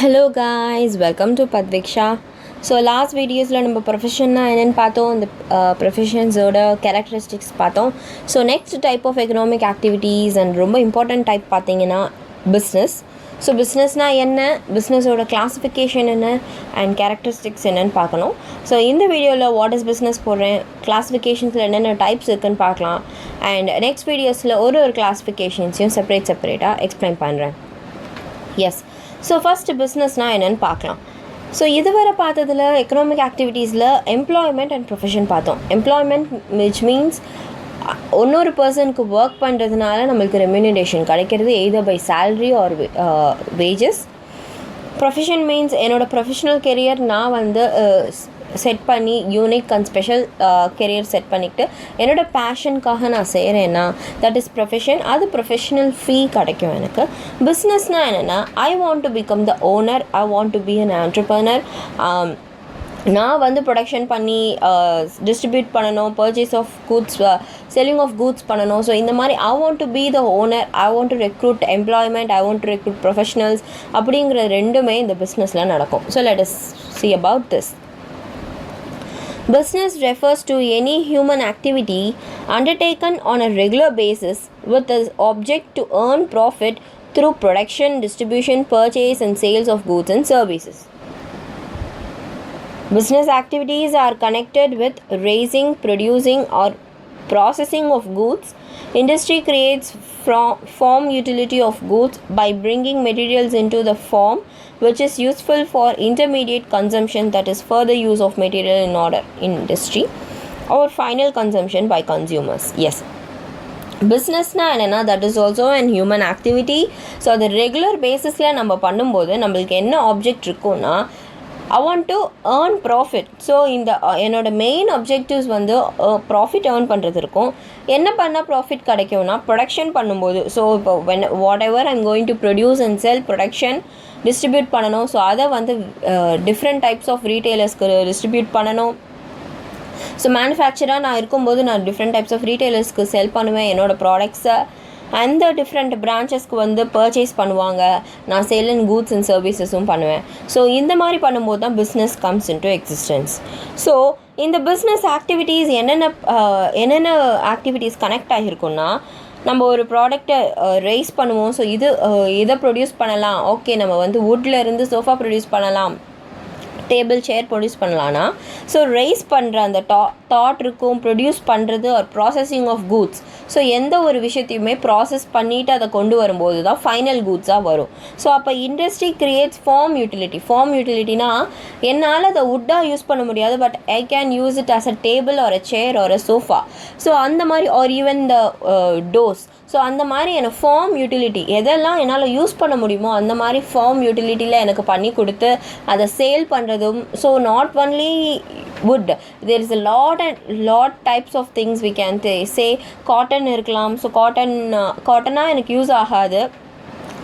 Hello guys, welcome to Padviksha. So last videos la நம்ம professionனா என்னன்னு பார்த்தோம், இந்த professionஸோட characteristics பார்த்தோம். So next type of economic activities and ரொம்ப important type பார்த்தீங்கன்னா business. ஸோ பிஸ்னஸ்னால் என்ன, பிஸ்னஸோட கிளாஸிஃபிகேஷன் என்ன அண்ட் கேரக்டரிஸ்டிக்ஸ் என்னென்னு பார்க்கணும். ஸோ இந்த வீடியோவில் வாட் இஸ் பிஸ்னஸ் போடுறேன், கிளாஸிஃபிகேஷன்ஸில் என்னென்ன டைப்ஸ் இருக்குதுன்னு பார்க்கலாம். அண்ட் நெக்ஸ்ட் வீடியோஸில் ஒரு கிளாஸிஃபிகேஷன்ஸையும் செப்பரேட்டாக எக்ஸ்பிளைன் பண்ணுறேன். எஸ், ஸோ ஃபஸ்ட்டு பிஸ்னஸ்னால் என்னென்னு பார்க்கலாம். ஸோ இதுவரை பார்த்ததில் எக்கனாமிக் ஆக்டிவிட்டீஸில் எம்ப்ளாய்மெண்ட் அண்ட் ப்ரொஃபஷன் பார்த்தோம். எம்ப்ளாய்மெண்ட் விச் மீன்ஸ் இன்னொரு பர்சனுக்கு ஒர்க் பண்ணுறதுனால நம்மளுக்கு ரெம்யூனரேஷன் கிடைக்கிறது either by salary or wages. Profession means என்னோடய ப்ரொஃபஷனல் கெரியர் நான் வந்து செட் பண்ணி unique and special career set பண்ணிக்கிட்டு என்னோடய பேஷனுக்காக நான் செய்கிறேன்னா தட் இஸ் ப்ரொஃபஷன். அது ப்ரொஃபஷனல் ஃபீ கிடைக்கும் எனக்கு. பிஸ்னஸ்னால் என்னென்னா I want to become the owner, I want to be an entrepreneur. நான் வந்து ப்ரொடக்ஷன் பண்ணி டிஸ்ட்ரிபியூட் பண்ணணும், purchase of goods, selling of goods பண்ணணும். ஸோ இந்த மாதிரி I want to be the owner, I want to recruit employment, I want to recruit professionals அப்படிங்கிற ரெண்டுமே இந்த பிஸ்னஸில் நடக்கும். So let us see about this. Business refers to any human activity undertaken on a regular basis with the object to earn profit through production, distribution, purchase and sales of goods and services. Business activities are connected with raising, producing or processing of goods. Industry creates form utility of goods by bringing materials into the form which is useful for intermediate consumption, that is further use of material in order industry or final consumption by consumers. Yes, பிஸ்னஸ்னால் என்னென்னா that is also and human activity. So அது regular பேசிஸில் நம்ம பண்ணும்போது நம்மளுக்கு என்ன object இருக்குன்னா I want to earn profit. So இந்த என்னோடய மெயின் அப்ஜெக்டிவ்ஸ் வந்து ப்ராஃபிட் ஏர்ன் பண்ணுறது இருக்கும். என்ன பண்ணால் ப்ராஃபிட் கிடைக்கும்னா ப்ரொடக்ஷன் பண்ணும்போது. ஸோ இப்போ what ever I'm going to produce and sell, production distribute பண்ணணும். ஸோ அதை வந்து டிஃப்ரெண்ட் டைப்ஸ் ஆஃப் ரீட்டெய்லர்ஸ்க்கு டிஸ்ட்ரிபியூட் பண்ணணும். ஸோ மேனுஃபேக்சராக நான் இருக்கும்போது நான் டிஃப்ரெண்ட் டைப்ஸ் ஆஃப் ரீட்டெய்லர்ஸ்க்கு செல் பண்ணுவேன் என்னோடய ப்ராடக்ட்ஸை. அந்த டிஃப்ரெண்ட் பிரான்ச்சஸ்க்கு வந்து பர்ச்சேஸ் பண்ணுவாங்க. நான் சேல் அண்ட் கூட்ஸ் அண்ட் சர்வீசஸும் பண்ணுவேன். ஸோ இந்த மாதிரி பண்ணும்போது தான் business comes into existence. So இந்த பிஸ்னஸ் ஆக்டிவிட்டீஸ் என்னென்ன ஆக்டிவிட்டீஸ் கனெக்ட் ஆகிருக்குன்னா, நம்ம ஒரு ப்ராடக்டை ரைஸ் பண்ணுவோம். ஸோ இதை ப்ரொடியூஸ் பண்ணலாம். ஓகே, நம்ம வந்து வுட்டில் இருந்து சோஃபா ப்ரொடியூஸ் பண்ணலாம், டேபிள் சேர் ப்ரொடியூஸ் பண்ணலான்னா, ஸோ ரைஸ் பண்ணுற அந்த தாட் இருக்கும். ப்ரொடியூஸ் பண்ணுறது ஒரு ப்ராசஸிங் ஆஃப் கூட்ஸ். ஸோ எந்த ஒரு விஷயத்தையுமே ப்ராசஸ் பண்ணிவிட்டு அதை கொண்டு வரும்போது தான் ஃபைனல் கூட்ஸாக வரும். ஸோ அப்போ industry creates form utility. Form யூட்டிலிட்டினா என்னால் அதை வுட்டாக யூஸ் பண்ண முடியாது, but I can use it as a table or a chair or a sofa. So அந்த மாதிரி or even the doors. So அந்த மாதிரி எனக்கு ஃபார்ம் யூட்டிலிட்டி எதெல்லாம் என்னால் யூஸ் பண்ண முடியுமோ அந்த மாதிரி ஃபார்ம் யூட்டிலிட்டியில் எனக்கு பண்ணி கொடுத்து அதை சேல் பண்ணுறதும். So not only wood, there is a lot types of things we can say. Cotton இருக்கலாம். ஸோ காட்டனாக எனக்கு யூஸ் ஆகாது,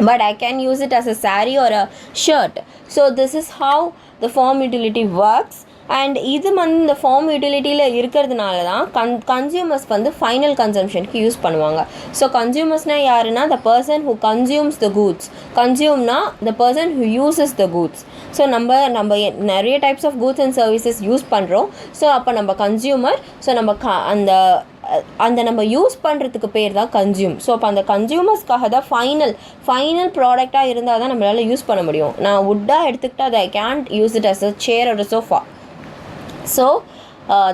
but I can use it as a saree or a shirt. So this is how the form utility works. And இது வந்து இந்த form யூட்டிலிட்டியில் இருக்கிறதுனால தான் consumers வந்து ஃபைனல் கன்சம்ஷனுக்கு யூஸ் பண்ணுவாங்க. ஸோ கன்சியூமர்ஸ்னால் யாருன்னா the person who consumes the goods. கன்சியூம்னா the person who uses the goods. So நம்ம நிறைய types of goods and services use பண்ணுறோம். ஸோ அப்போ நம்ம கன்சியூமர். ஸோ நம்ம அந்த நம்ம யூஸ் பண்ணுறதுக்கு பேர் தான் கன்சியூம். ஸோ அப்போ அந்த கன்சியூமர்ஸ்க்காக தான் ஃபைனல் ப்ராடக்டாக இருந்தால் தான் நம்மளால் யூஸ் பண்ண முடியும். நான் வுட்டாக எடுத்துக்கிட்டால் அதை I can't use it as a chair or a sofa. So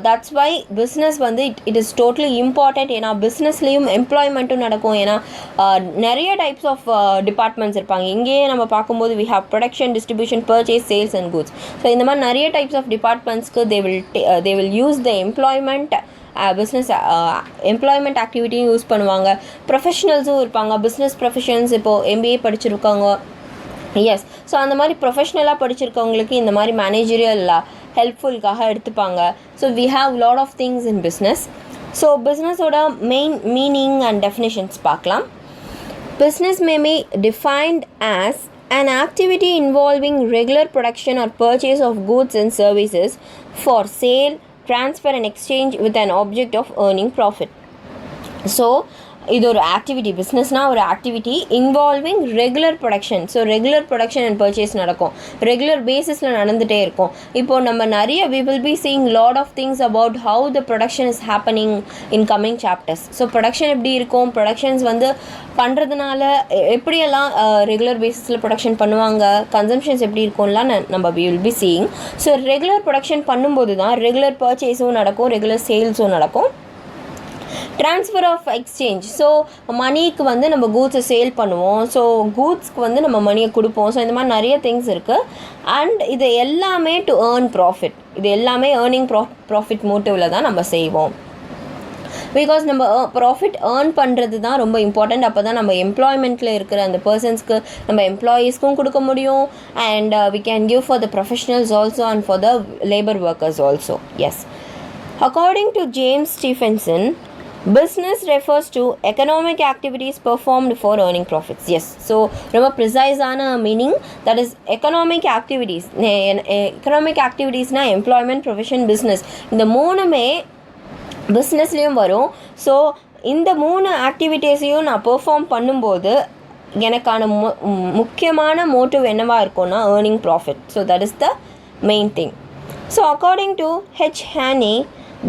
that's why business வந்து இட் இஸ் டோட்டலி இம்பார்ட்டண்ட். ஏன்னா பிஸ்னஸ்லேயும் எம்ப்ளாய்மெண்ட்டும் நடக்கும். ஏன்னா நிறைய டைப்ஸ் ஆஃப் டிபார்ட்மெண்ட்ஸ் இருப்பாங்க. இங்கேயே நம்ம பார்க்கும்போது we have production, distribution, purchase, sales and goods. So இந்த மாதிரி நிறைய டைப்ஸ் ஆஃப் டிபார்ட்மெண்ட்ஸ்க்கு they will use the employment business employment ஆக்டிவிட்டியும் யூஸ் பண்ணுவாங்க. ப்ரொஃபஷனல்ஸும் இருப்பாங்க. பிஸ்னஸ் ப்ரொஃபஷன்ஸ் இப்போது எம்பிஏ படிச்சிருக்காங்க. எஸ், ஸோ அந்த மாதிரி ப்ரொஃபஷ்னலாக படிச்சிருக்கவங்களுக்கு இந்த மாதிரி மேனேஜரியல் ஹெல்ப்ஃபுல்காக எடுத்துப்பாங்க. So we have lot of things in business. So பிஸ்னஸோட மெயின் மீனிங் அண்ட் டெஃபினேஷன்ஸ் பார்க்கலாம். Business may be defined as an activity involving regular production or purchase of goods and services for sale, transfer and exchange with an object of earning profit. So இது ஒரு activity, பிஸ்னஸ்னால் ஒரு activity involving regular production. So regular production and purchase நடக்கும், regular பேசிஸில் நடந்துகிட்டே இருக்கும். இப்போது நம்ம நிறைய we will be seeing lot of things about how the production is happening in coming chapters. So production எப்படி இருக்கும், ப்ரொடக்ஷன்ஸ் வந்து பண்ணுறதுனால எப்படியெல்லாம் ரெகுலர் பேசிஸில் ப்ரொடக்ஷன் பண்ணுவாங்க, கன்சம்ஷன்ஸ் எப்படி இருக்கும்லாம் நம்ம we will be seeing. So regular production பண்ணும்போது தான் ரெகுலர் பர்ச்சேஸும் நடக்கும், ரெகுலர் சேல்ஸும் நடக்கும். Transfer of exchange. ஸோ மணிக்கு வந்து நம்ம கூட்ஸை சேல் பண்ணுவோம், ஸோ கூட்ஸ்க்கு வந்து நம்ம மணியை கொடுப்போம். ஸோ இந்த மாதிரி நிறைய திங்ஸ் இருக்குது. அண்ட் இது எல்லாமே டு ஏர்ன் ப்ராஃபிட், இது எல்லாமே ஏர்னிங் ப்ராஃபிட் மோட்டிவில் தான் நம்ம செய்வோம். பிகாஸ் நம்ம ப்ராஃபிட் ஏர்ன் பண்ணுறது தான் ரொம்ப இம்பார்ட்டண்ட். அப்போ தான் நம்ம எம்ப்ளாய்மெண்ட்டில் இருக்கிற அந்த பர்சன்ஸ்க்கு நம்ம எம்ப்ளாயீஸ்க்கும் கொடுக்க முடியும். And we can give for the professionals also and for the labour workers also. Yes, according to James Stephenson, business refers to economic activities performed for earning profits. Yes, so ரொம்ப ப்ரிசைஸான meaning, that is economic activities. Economic ஆக்டிவிட்டீஸ்னால் employment, profession, business, இந்த மூணுமே பிஸ்னஸ்லேயும் வரும். So இந்த 3 ஆக்டிவிட்டீஸையும் நான் perform பண்ணும்போது எனக்கான முக்கியமான மோட்டிவ் என்னவாக இருக்கும்னா earning profit. So that is the main thing. So according to H. Haney,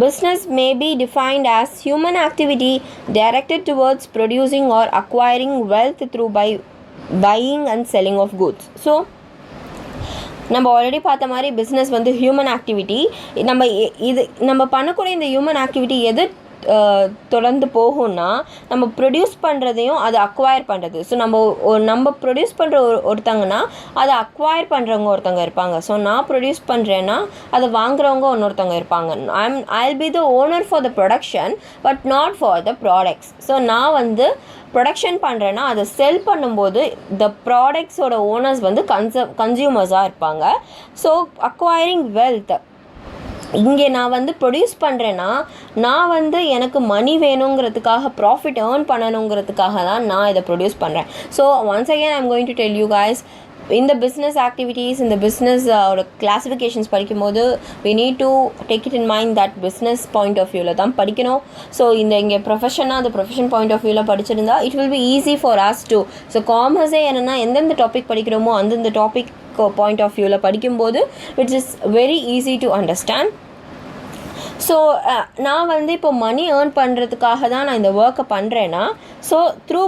business may be defined as human activity directed towards producing or acquiring wealth through buying and selling of goods. So நம்ம already பார்த்த மாதிரி business வந்து human activity. நம்ம பண்ணக்கூடிய இந்த human activity எது தொடர்ந்து போகும்னா நம்ம ப்ரொடியூஸ் பண்ணுறதையும் அதை அக்வயர் பண்ணுறது. ஸோ நம்ம ப்ரொடியூஸ் பண்ணுற ஒருத்தங்கன்னா அதை அக்வயர் பண்ணுறவங்க ஒருத்தவங்க இருப்பாங்க. ஸோ நான் ப்ரொடியூஸ் பண்ணுறேன்னா அதை வாங்குறவங்க இன்னொருத்தவங்க இருப்பாங்க. I'll be the owner for the production but not for the products. So நான் வந்து ப்ரொடக்ஷன் பண்ணுறேன்னா அதை செல் பண்ணும்போது த ப்ராடக்ட்ஸோட ஓனர்ஸ் வந்து கன்சியூமர்ஸாக இருப்பாங்க. ஸோ அக்வயரிங் வெல்த், இங்கே நான் வந்து ப்ரொடியூஸ் பண்ணுறேன்னா நான் வந்து எனக்கு மணி வேணுங்கிறதுக்காக, ப்ராஃபிட் ஏர்ன் பண்ணணுங்கிறதுக்காக தான் நான் இதை ப்ரொடியூஸ் பண்ணுறேன். So once again I'm going to tell you guys, இந்த பிஸ்னஸ் ஆக்டிவிட்டீஸ், இந்த பிஸ்னஸ் கிளாஸிஃபிகேஷன்ஸ் படிக்கும்போது we need to take it in mind that business point of வியூவில் தான் படிக்கணும். ஸோ இங்கே ப்ரொஃபஷனாக அந்த ப்ரொஃபஷன் பாயிண்ட் ஆஃப் வியூவில் படிச்சிருந்தா it will be easy for us to. So காமர்ஸே என்னென்னா எந்தெந்த டாபிக் படிக்கிறோமோ அந்தந்த டாபிக் பாயிண்ட் ஆஃப் வியூவில் படிக்கும்போது which is very easy to understand. So நான் வந்து இப்போ மணி ஏர்ன் பண்ணுறதுக்காக தான் நான் இந்த ஒர்க்கை பண்ணுறேன்னா, so through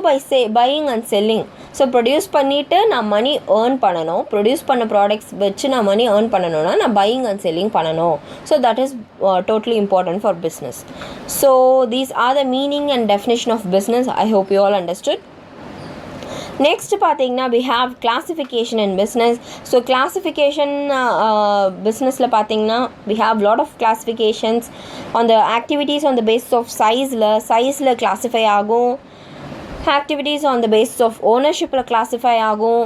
buying and selling. So produce பண்ணிவிட்டு நான் மணி ஏர்ன் பண்ணணும், ப்ரொடியூஸ் பண்ண ப்ராடக்ட்ஸ் வச்சு நான் மணி ஏர்ன் பண்ணணும்னா நான் பையிங் அண்ட் செல்லிங் பண்ணணும். So that is totally important for business. So these are the meaning and definition of business. I hope you all understood. Next பார்த்தீங்கன்னா we have classification in business. So classification பிஸ்னஸில் பார்த்தீங்கன்னா we have lot of classifications on the activities on the basis of சைஸில் classify ஆகும், activities on the basis of ownershipல classify ஆகும்,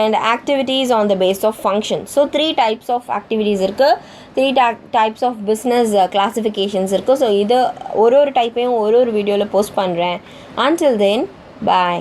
and activities on the basis of function. So 3 types of activities இருக்குது, 3 types of business classifications இருக்குது. So இது ஒரு டைப்பையும் ஒரு வீடியோவில் போஸ்ட் பண்ணுறேன். Until then, bye.